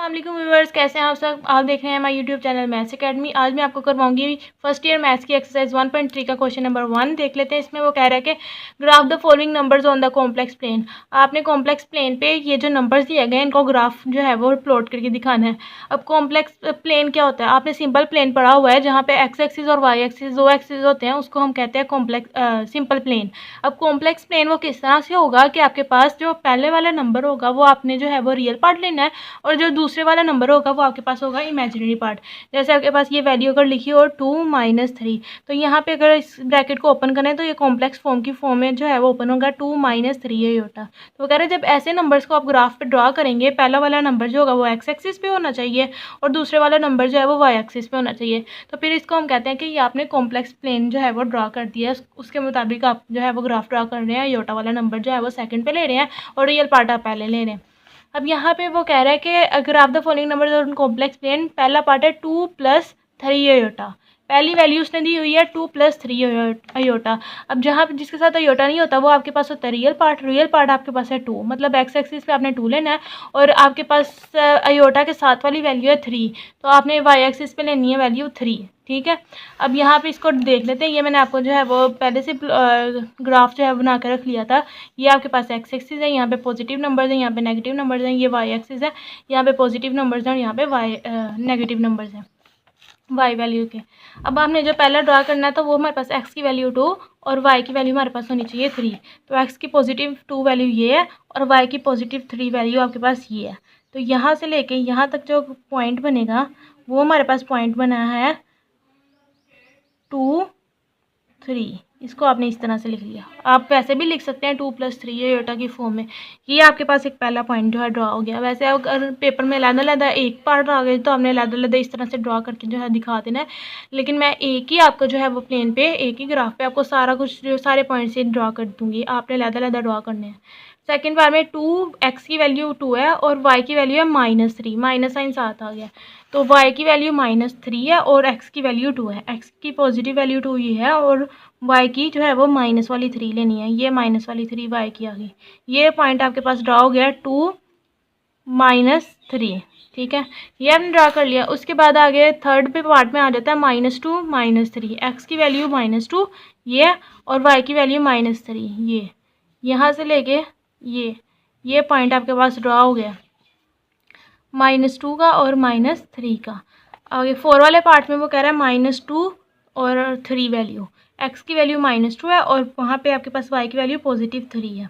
अस्सलाम वालेकुम व्यूअर्स, कैसे हैं आप सब। आप देख रहे हैं हमारे यूट्यूब चैनल मैथ्स एकेडमी। आज मैं आपको करवाऊंगी फर्स्ट ईयर मैथ्स की एक्सरसाइज 1.3 का क्वेश्चन नंबर 1 देख लेते हैं। इसमें वो कह रहा है कि graph the following numbers on the complex plane. आपने कॉम्प्लेक्स प्लेन पे ये जो नंबर्स दिए गए हैं इनको ग्राफ जो है वो प्लॉट करके दिखाना है। अब कॉम्प्लेक्स प्लेन क्या होता है, आपने सिंपल प्लेन पढ़ा हुआ है जहाँ पे एक्स एक्सिस और वाई एक्सिस दो एक्सिस होते हैं, उसको हम कहते हैं कॉम्प्लेक्स सिंपल प्लेन। अब कॉम्प्लेक्स प्लेन वो किस तरह से होगा कि आपके पास जो पहले वाला नंबर होगा वो आपने जो है वो रियल पार्ट लेना है, और जो दूसरे वाला नंबर होगा वो आपके पास होगा इमेजिनरी पार्ट। जैसे आपके पास ये वैल्यू अगर लिखी हो 2-3, तो यहाँ पे अगर इस ब्रैकेट को ओपन करें तो ये कॉम्प्लेक्स फॉर्म की फॉर्म में जो है वो ओपन होगा 2-3 आयोटा। तो वो कह रहे हैं जब ऐसे नंबर्स को आप ग्राफ पे ड्रा करेंगे, पहला वाला नंबर जो होगा वो एक्स एक्सिस पे होना चाहिए और दूसरे वाला नंबर जो है वो वाई एक्सिस पे होना चाहिए। तो फिर इसको हम कहते हैं कि ये आपने कॉम्प्लेक्स प्लेन जो है वो ड्रा कर दिया है, उसके मुताबिक आप जो है वो ग्राफ ड्रा कर रहे हैं। आयोटा वाला नंबर जो है वो सेकंड पे ले रहे हैं और रियल पार्ट आप पहले ले रहे हैं। अब यहाँ पे वो कह रहा है कि अगर आप the following number complex plane, पहला पार्ट है 2+3 आयोटा। पहली वैल्यू उसने दी हुई है 2+3 आयोटा। अब जहाँ जिसके साथ आयोटा नहीं होता वो आपके पास होता है रियल पार्ट। रियल पार्ट आपके पास है 2, मतलब एक्स एक्सिस पे आपने 2 लेना है और आपके पास आयोटा के साथ वाली वैल्यू है 3, तो आपने वाई एक्सिस पे लेनी है वैल्यू 3। ठीक है, अब यहाँ पे इसको देख लेते हैं। ये मैंने आपको जो है वो पहले से ग्राफ जो है बना कर रख लिया था। ये आपके पास एक्स एक्सिस है, यहाँ पे पॉजिटिव नंबर्स हैं, यहाँ पे नेगेटिव नंबर्स हैं। ये वाई एक्सिस है, यहाँ पे पॉजिटिव नंबर्स हैं और यहाँ पे वाई नेगेटिव नंबर्स हैं वाई वैल्यू के। अब आपने जो पहला ड्रा करना था वो हमारे पास एक्स की वैल्यू 2 और वाई की वैल्यू हमारे पास होनी चाहिए 3। तो एक्स की पॉजिटिव 2 वैल्यू ये है और वाई की पॉजिटिव 3 वैल्यू आपके पास ये है। तो यहाँ से लेके यहाँ तक जो पॉइंट बनेगा वो हमारे पास पॉइंट बना है 2-3। इसको आपने इस तरह से लिख लिया। आप वैसे भी लिख सकते हैं 2+3 आयोटा की फॉर्म में। ये आपके पास एक पहला पॉइंट जो है ड्रा हो गया। वैसे अगर पेपर में अलग-अलग एक पार्ट आ गए तो आपने अलग-अलग इस तरह से ड्रा करके जो है दिखा देना है, लेकिन मैं एक ही आपको जो है वो प्लेन पे एक ही ग्राफ पे आपको सारा कुछ जो सारे पॉइंट से ड्रा कर दूँगी। आपने अलग-अलग ड्रा करने हैं। सेकेंड बार में 2 एक्स की वैल्यू 2 है और वाई की वैल्यू है -3, माइनस साइन साथ आ गया। तो y की वैल्यू -3 है और x की वैल्यू 2 है। x की पॉजिटिव वैल्यू 2 ये है और y की जो है वो माइनस वाली 3 लेनी है। ये माइनस वाली 3 y की आ गई। ये पॉइंट आपके पास ड्रा हो गया 2-3। ठीक है, ये आपने ड्रा कर लिया। उसके बाद आगे थर्ड पे पार्ट में आ जाता है -2 -3। x की वैल्यू -2 ये और y की वैल्यू -3 ये। यहाँ से लेके ये पॉइंट आपके पास ड्रा हो गया -2 का और -3 का। आगे 4 वाले पार्ट में वो कह रहा है -2 और 3 वैल्यू। x की वैल्यू -2 है और वहाँ पे आपके पास y की वैल्यू +3 है।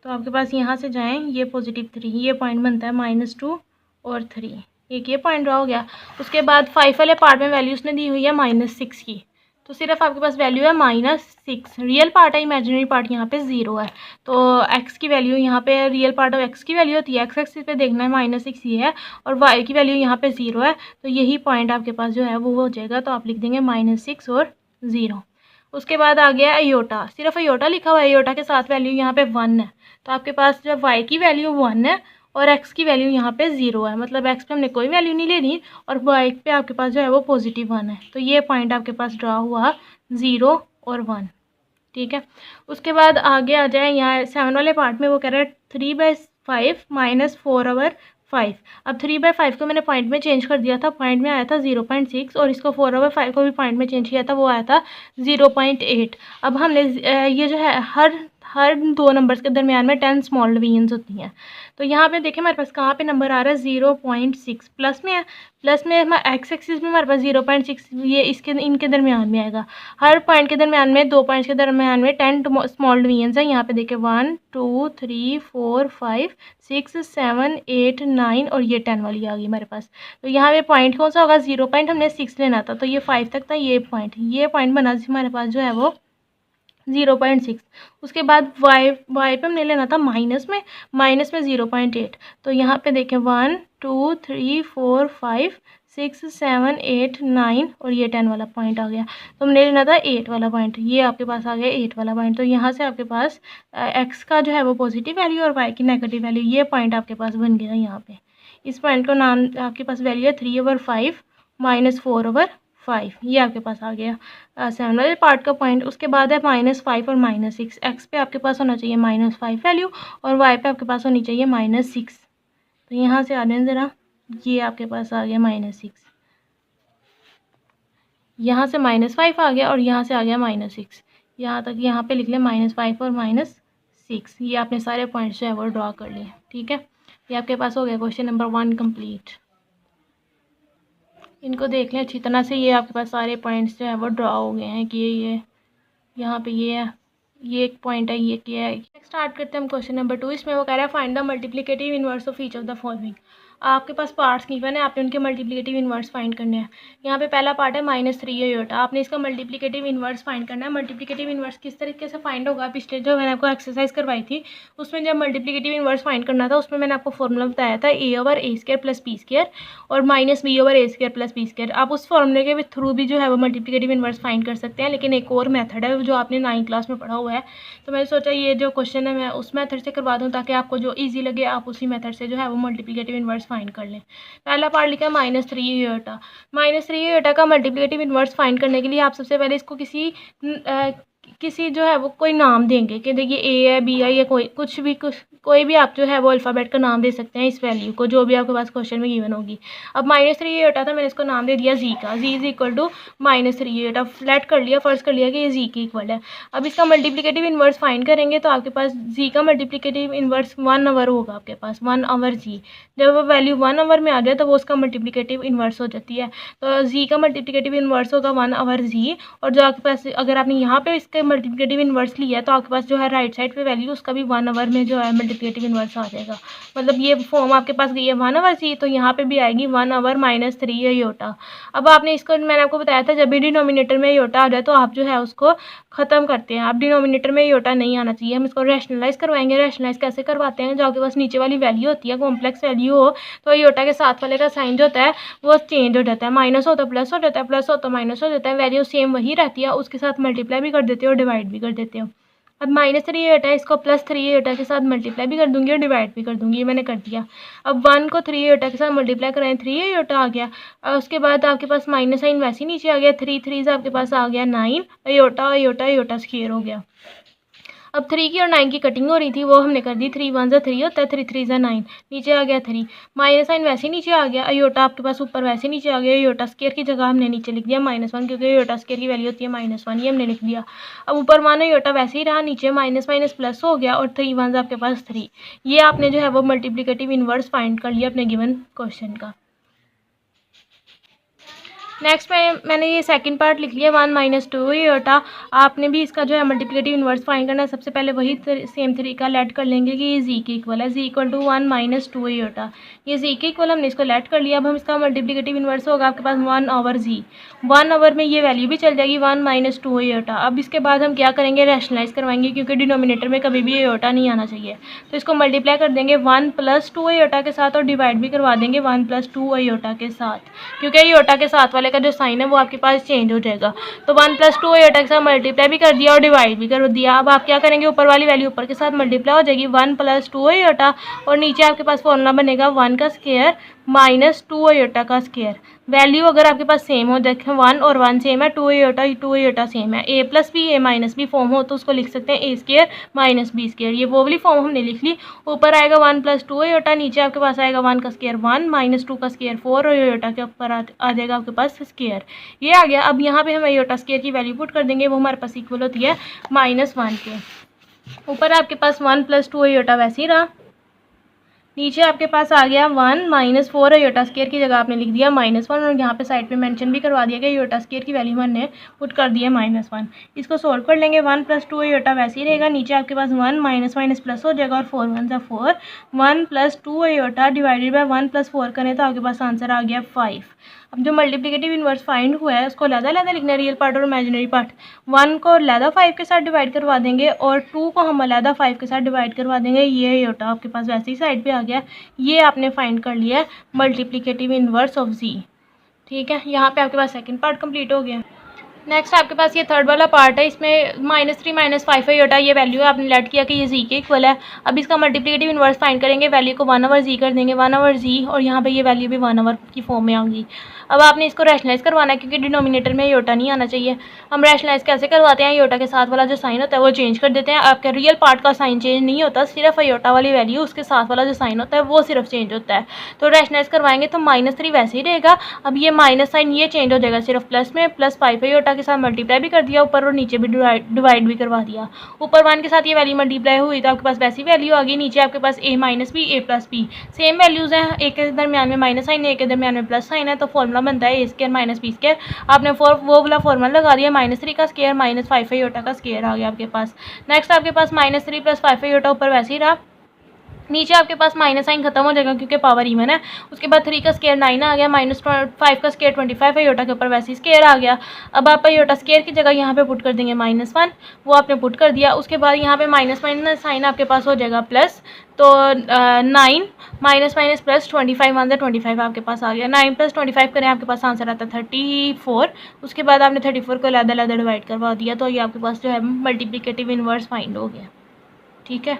तो आपके पास यहाँ से जाएं ये +3, ये पॉइंट बनता है -2 और 3। एक ये पॉइंट ड्रा हो गया। उसके बाद 5 वाले पार्ट में वैल्यू उसने दी हुई है -6 की, तो सिर्फ आपके पास वैल्यू है -6। रियल पार्ट है, इमेजिनरी पार्ट यहाँ पे 0 है। तो x की वैल्यू यहाँ पे रियल पार्ट ऑफ x की वैल्यू होती है, एक्स एक्सिस पे देखना है -6 ये है और y की वैल्यू यहाँ पे 0 है। तो यही पॉइंट आपके पास जो है वो हो जाएगा। तो आप लिख देंगे -6 और 0। उसके बाद आ गया अयोटा। सिर्फ अयोटा लिखा हुआ है, अयोटा के साथ वैल्यू यहाँ पे 1 है। तो आपके पास जो y की वैल्यू 1 है और x की वैल्यू यहाँ पे 0 है, मतलब x पे हमने कोई वैल्यू नहीं लेनी और y पे आपके पास जो है वो +1 है। तो ये पॉइंट आपके पास ड्रा हुआ 0 और 1। ठीक है, उसके बाद आगे आ जाए यहाँ 7 वाले पार्ट में वो कह रहा है 3/5 - 4/5। अब 3/5 को मैंने पॉइंट में चेंज कर दिया था, पॉइंट में आया था 0.6 और इसको 4/5 को भी पॉइंट में चेंज किया था, वो आया था 0.8। अब हमने ये जो है हर दो नंबर्स के दरमियान में 10 स्मॉल डिवीजन्स होती हैं। तो यहाँ पे देखें हमारे पास कहाँ पे नंबर आ रहा है 0.6 प्लस में है। प्लस में हमारे एक्स एक्सिस में हमारे पास 0.6 ये इसके इनके दरमियान में आएगा। हर पॉइंट के दरमियान में, दो पॉइंट्स के दरमियान में 10 स्मॉल डिवीजन्स हैं। यहाँ पे देखें 1 2 3 4 5 6 7 8 9 और ये 10 वाली आ गई हमारे पास। तो यहाँ पे पॉइंट कौन सा होगा, 0 पॉइंट हमने 6 लेना था तो ये 5 तक था। ये पॉइंट बना हमारे पास जो है वो 0.6। उसके बाद वाई पे हमने लेना था माइनस में 0.8। तो यहाँ पे देखें 1 2 3 4 5 6 7 8 9 और ये 10 वाला पॉइंट आ गया। तो हमने लेना था 8 वाला पॉइंट, ये आपके पास आ गया 8 वाला पॉइंट। तो यहाँ से आपके पास एक्स का जो है वो पॉजिटिव वैल्यू और वाई की नेगेटिव वैल्यू, ये पॉइंट आपके पास बन गया। यहाँ पे इस पॉइंट को नाम आपके पास वैल्यू है 3/5 - 4/5। ये आपके पास आ गया 7 वाले पार्ट का पॉइंट। उसके बाद है -5 और -6। एक्स पे आपके पास होना चाहिए -5 वैल्यू और वाई पे आपके पास होनी चाहिए -6। तो यहाँ से आ जाए ज़रा, ये आपके पास आ गया -6, यहाँ से -5 आ गया और यहाँ से आ गया -6, यहाँ तक यहाँ पे लिख लें -5 और -6। ये आपने सारे पॉइंट्स जो है वो ड्रॉ कर लिए। ठीक है, ये आपके पास हो गया क्वेश्चन नंबर 1 कंप्लीट। इनको देख लें अच्छी तरह से, ये आपके पास सारे पॉइंट्स जो है वो ड्रॉ हो गए हैं कि ये यहाँ पे ये है, ये एक पॉइंट है, ये क्या है। स्टार्ट करते हैं हम क्वेश्चन नंबर 2। इसमें वो कह रहा है find the multiplicative inverse of each of the following. आपके पास पार्ट्स गिवन है, आपने उनके मल्टीप्लिकेटिव इनवर्स फाइंड करने हैं। यहाँ पे पहला पार्ट है -3 आयोटा, आपने इसका मल्टीप्लिकेटिव इनवर्स फाइंड करना है। मल्टीप्लिकेटिव इनवर्स किस तरीके से फाइंड होगा, पिछले जो मैंने आपको एक्सरसाइज करवाई थी उसमें जब मल्टीप्लिकेटिव इनवर्स फाइंड करना था उसमें मैंने आपको फॉर्मूला बताया था a/a² + b² और -b/a² + b²। आप उस फॉर्मूले के थ्रू भी जो है वो मल्टीप्लिकेटिव इनवर्स फाइंड कर सकते हैं, लेकिन एक और मेथड है जो आपने 9th क्लास में पढ़ा हुआ है। तो मैंने सोचा ये जो क्वेश्चन है मैं उस मेथड से करवा दूँ ताकि आपको जो ईजी लगे आप उसी मेथड से जो है वो मल्टीप्लिकेटिव इनवर्स फाइंड कर लें। पहला पार्ट लिखा है -3 आयोटा। -3 आयोटा का मल्टीप्लिकेटिव इनवर्स फाइंड करने के लिए आप सबसे पहले इसको किसी जो है वो कोई नाम देंगे कि देखिए ए है, बी है, या कोई भी आप जो है वो अल्फ़ाबेट का नाम दे सकते हैं इस वैल्यू को, जो भी आपके पास क्वेश्चन में गिवन होगी। अब -3 आयोटा था, मैंने इसको नाम दे दिया जी का, G is equal to -3 iota. Flat कर लिया, फर्स्ट कर लिया कि ये जी के इक्वल है। अब इसका मल्टीप्लिकेटिव इनवर्स फाइंड करेंगे तो आपके पास जी का मल्टीप्लिकेटिव इनवर्स 1 आवर होगा, आपके पास 1 आवर जी। जब वो वैल्यू 1 आवर में आ जाए तो वो उसका मल्टीप्लिकेटिव इनवर्स हो जाती है। तो जी का मल्टीप्लिकेटिव इनवर्स होगा 1 आवर जी, और जो आपके पास अगर आपने यहाँ पे इसके मल्टीप्लिकेटिव इनवर्स लिया है तो आपके पास जो है राइट साइड पे वैल्यू उसका भी 1 आवर में जो है मल्टीप्लिकेटिव इनवर्स आ जाएगा। मतलब ये फॉर्म आपके पास गई है 1 आवर जी, तो यहाँ पे भी आएगी 1 आवर -3 आयोटा। अब आपने इसको मैंने आपको बताया था जब भी डिनोमिनेटर में आयोटा आ जाए तो आप जो है उसको ख़त्म करते हैं। आप डिनोमिनेटर में आयोटा नहीं आना चाहिए, हम इसको रैशनलाइज करवाएंगे। रैशनलाइज कैसे करवाते हैं, जो आपके पास नीचे वाली वैल्यू होती है कॉम्प्लेक्स वैल्यू हो तो आयोटा के साथ वाले का साइन जो होता है वो चेंज हो जाता है, माइनस होता है प्लस हो जाता है, प्लस होता है माइनस हो जाता है, वैल्यू सेम वही रहती है, उसके साथ मल्टीप्लाई भी कर देते हो और डिवाइड भी कर देते हो। अब -3 आयोटा है, इसको +3 आयोटा के साथ मल्टीप्लाई भी कर दूंगी और डिवाइड भी कर दूंगी, ये मैंने कर दिया। अब 1 को 3 आयोटा के साथ मल्टीप्लाई कराएं, 3 आयोटा आ गया। और उसके बाद आपके पास माइनस साइन वैसे ही नीचे आ गया, 3 3 से आपके पास आ गया 9 आयोटा आयोटा आयोटा स्क्वायर हो गया। अब 3 की और 9 की कटिंग हो रही थी वो हमने कर दी, 3 1 ज़ा 3 होता है, 3 3 ज़ा 9, नीचे आ गया 3, माइनस साइन वैसे नीचे आ गया, आयोटा आपके पास ऊपर वैसे नीचे आ गया, आयोटा स्क्वायर की जगह हमने नीचे लिख दिया -1 क्योंकि आयोटा स्क्वायर की वैल्यू होती है -1, ये हमने लिख दिया। अब ऊपर मानो आयोटा वैसे ही रहा, नीचे माइनस माइनस प्लस हो गया और 3 1 आपके पास 3। ये आपने जो है वो मल्टीप्लिकेटिव इनवर्स फाइंड कर लिया अपने गिवन क्वेश्चन का। नेक्स्ट मैंने ये सेकंड पार्ट लिख लिया 1 - 2 आयोटा। आपने भी इसका जो है मल्टीप्लिकेटिव इनवर्स फाइंड करना है। सबसे पहले वही सेम तरीका लेट कर लेंगे कि ये जी के इक्वल है, जी इक्वल टू 1 - 2 आयोटा। ये जी के इक्वल हमने इसको लेट कर लिया। अब हम इसका मल्टीप्लिकेटिव इनवर्स होगा आपके पास 1 आवर जी, 1 आवर में ये वैल्यू भी चल जाएगी 1 - 2 आयोटा। अब इसके बाद हम क्या करेंगे, रैशनलाइज करवाएंगे क्योंकि डिनोमिनेटर में कभी भी आयोटा नहीं आना चाहिए। तो इसको मल्टीप्लाई कर देंगे 1 + 2 आयोटा के साथ और डिवाइड भी करवा देंगे 1 + 2 आयोटा के साथ, क्योंकि आयोटा के साथ वाले का जो साइन है वो आपके पास चेंज हो जाएगा। तो 1 + 2 आयोटा के साथ मल्टीप्लाई भी कर दिया और डिवाइड भी कर दिया। अब आप क्या करेंगे, ऊपर वाली वैल्यू ऊपर के साथ मल्टीप्लाई हो जाएगी 1 + 2 आयोटा, और नीचे आपके पास फॉर्मूला बनेगा 1 का स्क्वायर -2 आयोटा का स्क्वायर। वैल्यू अगर आपके पास सेम हो, देखें 1 और 1 सेम है, 2 आयोटा सेम है, a + b a - b form हो तो उसको लिख सकते हैं a² - b²। ये वो वाली फॉर्म हमने लिख ली। ऊपर आएगा 1 + 2 आयोटा, नीचे आपके पास आएगा 1 का स्क्वायर 1 -2 का स्क्वायर 4 और आयोटा के ऊपर आ जाएगा आपके पास स्क्वायर। ये आ गया। अब यहाँ पे हम आयोटा स्क्वायर की वैल्यू पुट कर देंगे, वो हमारे पास इक्वल होती है -1 के। ऊपर आपके पास 1 + 2 आयोटा वैसे ही रहा, नीचे आपके पास आ गया 1 - 4 आयोटा स्क्वायर की जगह आपने लिख दिया -1, और यहाँ पे साइड पे मेंशन भी करवा दिया कि आयोटा स्क्वायर की वैल्यू हमने पुट कर दी है -1। इसको सोल्व कर लेंगे, 1 + 2 आयोटा वैसे ही रहेगा, नीचे आपके पास 1 माइनस प्लस हो जाएगा और 4 1 ज़ा 4, 1 + 2 आयोटा डिवाइडेड बाय 1 + 4 करें तो आपके पास आंसर आ गया 5। अब जो मल्टीप्लिकेटिव इनवर्स फाइंड हुआ है उसको अलग-अलग लिखना है, रियल पार्ट और इमेजिनरी पार्ट। 1 को अलग 5 के साथ डिवाइड करवा देंगे और 2 को हम अलग 5 के साथ डिवाइड करवा देंगे। ये आयोटा आपके पास वैसे ही साइड पे आ गया। ये आपने फाइंड कर लिया है मल्टीप्लिकेटिव इनवर्स ऑफ जी। ठीक है, यहाँ पे आपके पास सेकंड पार्ट कंप्लीट हो गया। नेक्स्ट आपके पास ये थर्ड वाला पार्ट है, इसमें -3 -5 आयोटा ये वैल्यू है, आपने लेट किया कि ये जी के इक्वल है। अब इसका मल्टीप्लिकेटिव इन्वर्स फाइंड करेंगे, वैल्यू को 1/z कर देंगे, 1/z, और यहाँ पे ये वैल्यू भी 1/, की फॉर्म में आएगी। अब आपने इसको रैशनलाइज करवाना है क्योंकि डिनोमिनेटर में आयोटा नहीं आना चाहिए। हम रैशनलाइज कैसे करवाते हैं, आयोटा के साथ वाला जो साइन होता है वो चेंज कर देते हैं। आपका रियल पार्ट का साइन चेंज नहीं होता, सिर्फ आयोटा वाली वैल्यू उसके साथ वाला जो साइन होता है वो सिर्फ चेंज होता है। तो रैशनलाइज करवाएंगे तो -3 वैसे ही रहेगा। अब ये माइनस साइन ये चेंज हो जाएगा सिर्फ प्लस में, +5 आयोटा के साथ मल्टीप्लाई भी कर दिया ऊपर और नीचे भी डिवाइड भी करवा दिया। ऊपर 1 के साथ ये वैल्यू मल्टीप्लाई हुई तो आपके पास वैसी वैल्यू आ गई। नीचे आपके पास a - b a+b same values हैं, एक के दरमियान में माइनस साइन है, एक के दरमियान में प्लस साइन है, तो फॉर्मूला बनता है a² - b²। आपने वो वाला फॉर्मूला लगा दिया, -3 का स्क्वायर -5 आयोटा का स्क्वायर आ गया आपके पास। नेक्स्ट आपके पास -3 + 5 आयोटा ऊपर वैसे ही रहा, नीचे आपके पास माइनस साइन खत्म हो जाएगा क्योंकि पावर इवन है। उसके बाद 3 का स्क्वायर 9 आ गया, -5 का स्क्वायर 25 आयोटा के ऊपर वैसे ही स्क्वायर आ गया। अब आप आयोटा स्क्वायर की जगह यहाँ पे पुट कर देंगे -1, वो आपने पुट कर दिया। उसके बाद यहाँ पे माइनस साइन आपके पास हो जाएगा प्लस, तो 9 माइनस प्लस 25 1 से 25 आपके पास आ गया। 9 + 25 करें आपके पास आंसर आता है 34। उसके बाद आपने 34 को अलग डिवाइड करवा दिया, तो ये आपके पास जो है मल्टीप्लिकेटिव इन्वर्स फाइंड हो गया। ठीक है,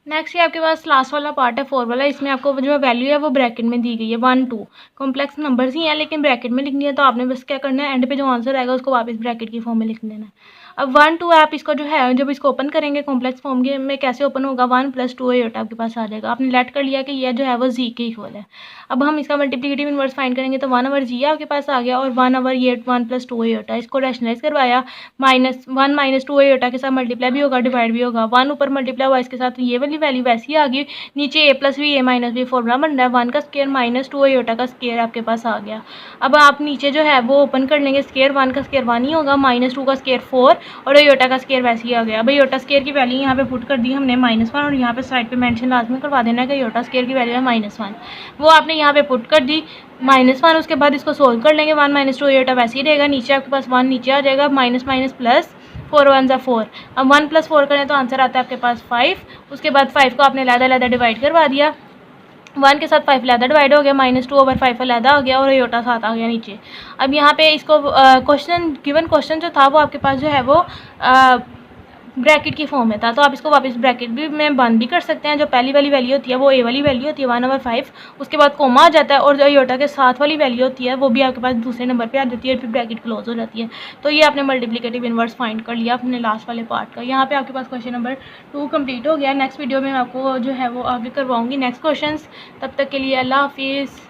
नेक्स्ट ये आपके पास लास्ट वाला पार्ट है 4 वाला। इसमें आपको जो वैल्यू है वो ब्रैकेट में दी गई है, 1 2 कॉम्प्लेक्स नंबर्स ही हैं लेकिन ब्रैकेट में लिखनी है। तो आपने बस क्या करना है, एंड पे जो आंसर आएगा उसको वापस ब्रैकेट की फॉर्म में लिख देना है। अब 1 2 आप इसको जो है जब इसको ओपन करेंगे कॉम्प्लेक्स फॉर्म के में कैसे ओपन होगा, 1 + 2 आयोटा आपके पास आ जाएगा। आपने लेट कर लिया कि यह जो है वो जी के इक्वल है। अब हम इसका मल्टीप्लिकेटिव इन्वर्स फाइंड करेंगे तो 1/z आपके पास आ गया और 1/ये 1 + 2 आयोटा। इसको रैशनलाइज करवाया, -1 - 2 आयोटा के साथ मल्टीप्लाई भी होगा डिवाइड भी होगा। 1 ऊपर मल्टीप्लाई हुआ इसके साथ, ये वाली वैल्यू वैसी आ गई। नीचे a + b a - b formula बन रहा है, 1 का स्क्वायर -2 आयोटा का स्क्वायर आपके पास आ गया। अब आप नीचे जो है वो ओपन कर लेंगे, स्क्वायर 1 का स्क्वायर 1 ही होगा, -2 का स्क्वायर 4 और आयोटा का स्क्वायर वैसे ही आ गया। अब आयोटा स्क्वायर की वैल्यू यहाँ पे पुट कर दी हमने -1 और यहाँ पे साइड पे मेंशन लाजमी करवा देना है कि आयोटा स्क्वायर की वैल्यू है -1, वो आपने यहाँ पे पुट कर दी -1। उसके बाद इसको सोल्व कर लेंगे, 1 - 2 आयोटा वैसे ही रहेगा, नीचे आपके पास 1 नीचे आ जाएगा, माइनस प्लस 4 1 = 4। अब 1 + 4 करें तो आंसर आता है आपके पास 5। उसके बाद 5 को आपने अलग डिवाइड करवा दिया, 1 के साथ 5 अलग डिवाइड हो गया, -2/5 अलग आ गया और आयोटा साथ आ गया नीचे। अब यहाँ पे इसको गिवन क्वेश्चन जो था वो आपके पास जो है वो ब्रैकेट की फॉर्म में था, तो आप इसको वापस ब्रैकेट भी में बंद भी कर सकते हैं। जो पहली वाली वैल्यू होती है वो ए वाली वैल्यू होती है 1/5, उसके बाद कोमा आ जाता है और जो आयोटा के साथ वाली वैल्यू होती है वो भी आपके पास दूसरे नंबर पे आ जाती है, फिर ब्रैकेट क्लोज हो जाती है। तो ये आपने मल्टीप्लिकेटिव इन्वर्स फाइंड कर लिया अपने लास्ट वाले पार्ट का। यहाँ पे आपके पास क्वेश्चन नंबर 2 कंप्लीट हो गया। नेक्स्ट वीडियो में मैं आपको जो है वो आगे करवाऊँगी नेक्स्ट क्वेश्चन। तब तक के लिए अल्लाह हाफिज़।